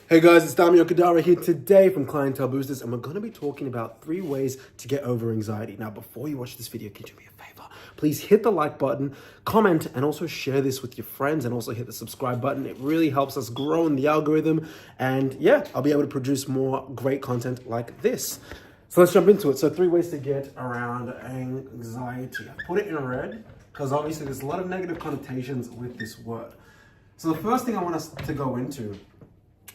Hey guys, it's Damio Kadara here today from Clientele Boosters, and we're going to be talking about 3 ways to get over anxiety. Now, before you watch this video, can you do me a favor? Please hit the like button, comment, and also share this with your friends, and also hit the subscribe button. It really helps us grow in the algorithm, and yeah, I'll be able to produce more great content like this. So let's jump into it. So 3 ways to get around anxiety. I put it in red because obviously there's a lot of negative connotations with this word. So the first thing I want us to go into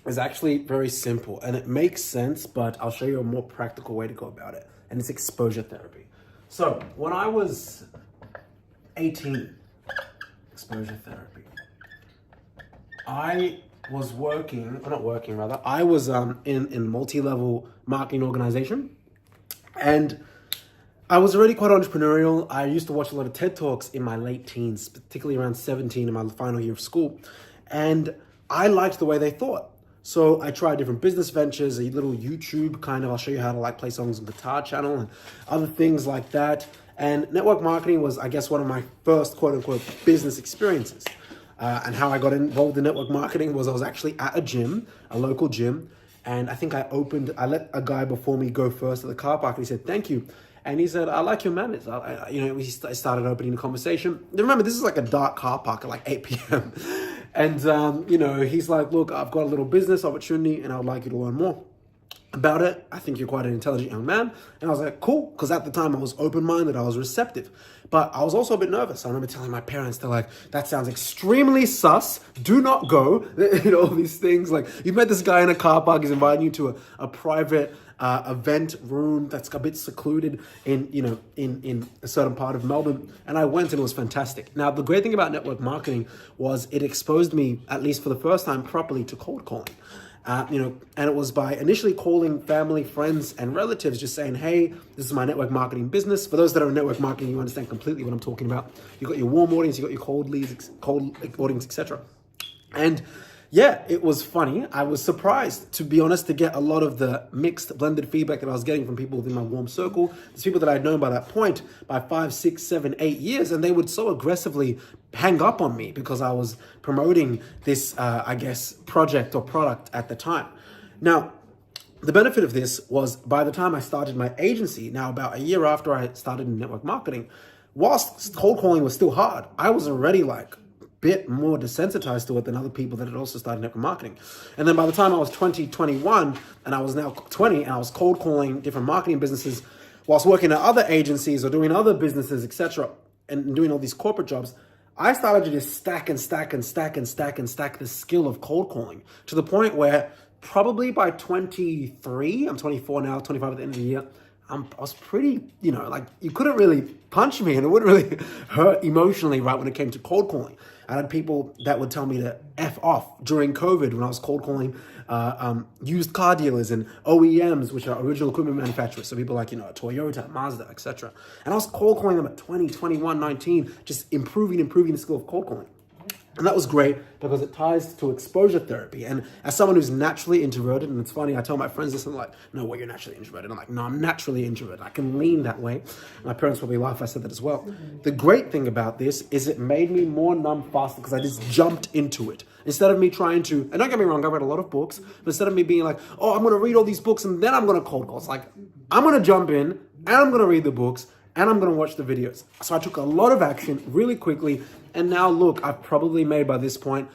is actually very simple, and it makes sense, but I'll show you a more practical way to go about it, and it's exposure therapy. So when I was 18, exposure therapy, I was I was in multi-level marketing organization, and I was already quite entrepreneurial. I used to watch a lot of TED Talks in my late teens, particularly around 17 in my final year of school, and I liked the way they thought. So I tried different business ventures, a little YouTube kind of, I'll show you how to play songs on guitar channel and other things like that. And network marketing was, I guess, one of my first quote unquote business experiences. And how I got involved in network marketing was I was actually at a gym, a local gym. And I think I let a guy before me go first at the car park, and he said, "Thank you." And he said, "I like your manners." We started opening the conversation. Remember, this is like a dark car park at like 8 p.m. And, he's like, "Look, I've got a little business opportunity and I would like you to learn more about it. I think you're quite an intelligent young man." And I was like, cool. Because at the time I was open-minded, I was receptive. But I was also a bit nervous. I remember telling my parents, they're like, "That sounds extremely sus. Do not go." All these things. Like, you've met this guy in a car park, he's inviting you to a private event room that's a bit secluded in a certain part of Melbourne. And I went, and it was fantastic. Now, the great thing about network marketing was it exposed me, at least for the first time, properly to cold calling. And it was by initially calling family, friends, and relatives, just saying, "Hey, this is my network marketing business." For those that are in network marketing, you understand completely what I'm talking about. You got your warm audience, you got your cold leads, cold audience, etc. And yeah, it was funny. I was surprised, to be honest, to get a lot of the mixed, blended feedback that I was getting from people within my warm circle. There's people that I'd known by that point, by 5, 6, 7, 8 years, and they would so aggressively hang up on me because I was promoting this, project or product at the time. Now, the benefit of this was by the time I started my agency, now about a year after I started in network marketing, whilst cold calling was still hard, I was already bit more desensitized to it than other people that had also started network marketing. And then by the time I was 21, and I was now 20, and I was cold calling different marketing businesses whilst working at other agencies or doing other businesses, etc., and doing all these corporate jobs, I started to just stack the skill of cold calling to the point where probably by 23, I'm 24 now, 25 at the end of the year, I was pretty, you couldn't really punch me, and it wouldn't really hurt emotionally right when it came to cold calling. I had people that would tell me to F off during COVID when I was cold calling used car dealers and OEMs, which are original equipment manufacturers. So people like, Toyota, Mazda, etc. And I was cold calling them at 20, 21, 19, just improving the skill of cold calling. And that was great because it ties to exposure therapy. And as someone who's naturally introverted, and it's funny, I tell my friends this, and they're like, "No, well, you're naturally introverted." I'm like, "No, I'm naturally introverted. I can lean that way." My parents probably laugh if I said that as well. The great thing about this is it made me more numb faster because I just jumped into it. Instead of me trying to, and don't get me wrong, I read a lot of books, but instead of me being like, "Oh, I'm going to read all these books and then I'm going to cold call," it's like, I'm going to jump in and I'm going to read the books and I'm going to watch the videos. So I took a lot of action really quickly. And now look, I've probably made by this point,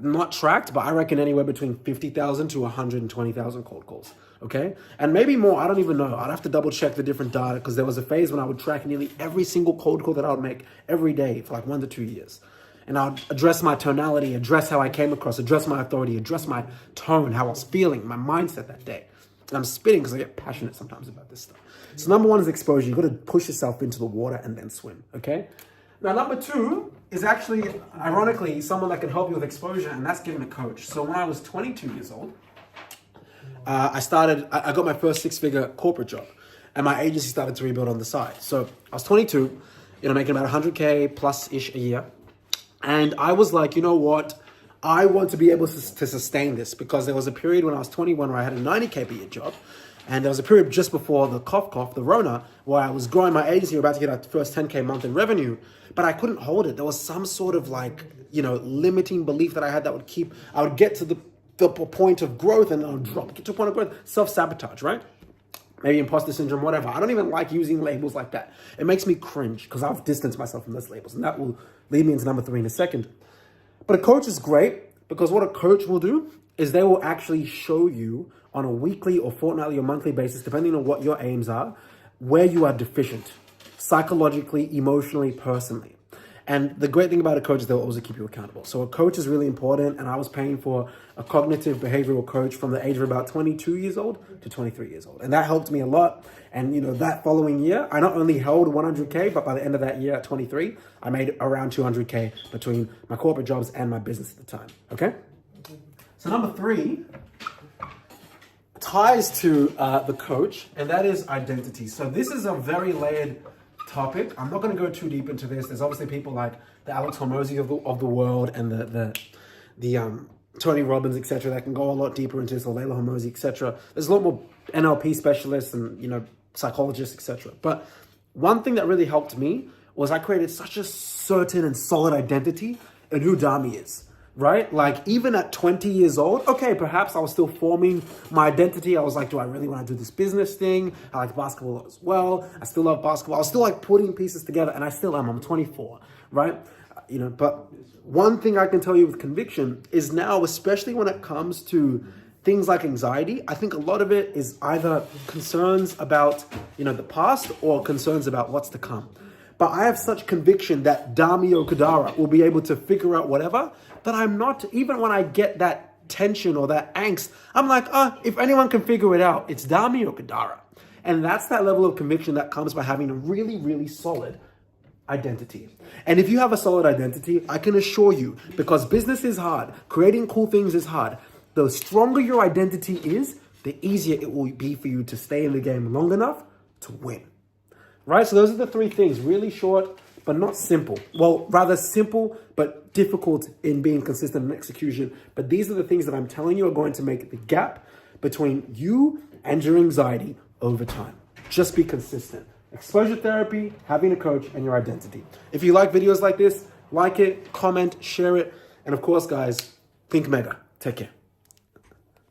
not tracked, but I reckon anywhere between 50,000 to 120,000 cold calls. Okay. And maybe more. I don't even know. I'd have to double check the different data because there was a phase when I would track nearly every single cold call that I would make every day for 1 to 2 years. And I'd address my tonality, address how I came across, address my authority, address my tone, how I was feeling, my mindset that day. And I'm spitting because I get passionate sometimes about this stuff. So number 1 is exposure. You've got to push yourself into the water and then swim. Okay. Now, number 2 is actually, ironically, someone that can help you with exposure, and that's getting a coach. So when I was 22 years old, I got my first 6-figure corporate job, and my agency started to rebuild on the side. So I was 22, making about 100K plus-ish a year. And I was like, you know what? I want to be able to sustain this, because there was a period when I was 21 where I had a 90K per year job. And there was a period just before the the Rona, where I was growing my agency, about to get our first 10K month in revenue, but I couldn't hold it. There was some sort of limiting belief that I had that I would get to the point of growth and then get to a point of growth. Self-sabotage, right? Maybe imposter syndrome, whatever. I don't even like using labels like that. It makes me cringe because I've distanced myself from those labels. And that will lead me into number 3 in a second. But a coach is great because what a coach will do is they will actually show you on a weekly or fortnightly or monthly basis, depending on what your aims are, where you are deficient, psychologically, emotionally, personally. And the great thing about a coach is they'll also keep you accountable. So a coach is really important. And I was paying for a cognitive behavioral coach from the age of about 22 years old to 23 years old. And that helped me a lot. And that following year, I not only held 100K, but by the end of that year at 23, I made around 200K between my corporate jobs and my business at the time. Okay? So number 3 ties to the coach, and that is identity. So this is a very layered topic. I'm not going to go too deep into this. There's obviously people like the Alex Hormozi of the world and the Tony Robbins, etc., that can go a lot deeper into this, or Layla Hormozi, etc. There's a lot more NLP specialists and psychologists, etc. But one thing that really helped me was I created such a certain and solid identity in who Dami is. Right? Like even at 20 years old, okay, perhaps I was still forming my identity. I was like, do I really want to do this business thing? I like basketball as well. I still love basketball. I was still like putting pieces together, and I still am. I'm 24, right? But one thing I can tell you with conviction is now, especially when it comes to things like anxiety, I think a lot of it is either concerns about, the past or concerns about what's to come. But I have such conviction that Dami Okadara will be able to figure out whatever, that I'm not, even when I get that tension or that angst, I'm like, if anyone can figure it out, it's Dami Okadara. And that's that level of conviction that comes by having a really, really solid identity. And if you have a solid identity, I can assure you, because business is hard, creating cool things is hard, the stronger your identity is, the easier it will be for you to stay in the game long enough to win. Right? So those are the 3 things, really short, but not simple. Well, rather simple, but difficult in being consistent in execution. But these are the things that I'm telling you are going to make the gap between you and your anxiety over time. Just be consistent. Exposure therapy, having a coach, and your identity. If you like videos like this, like it, comment, share it. And of course, guys, think mega. Take care.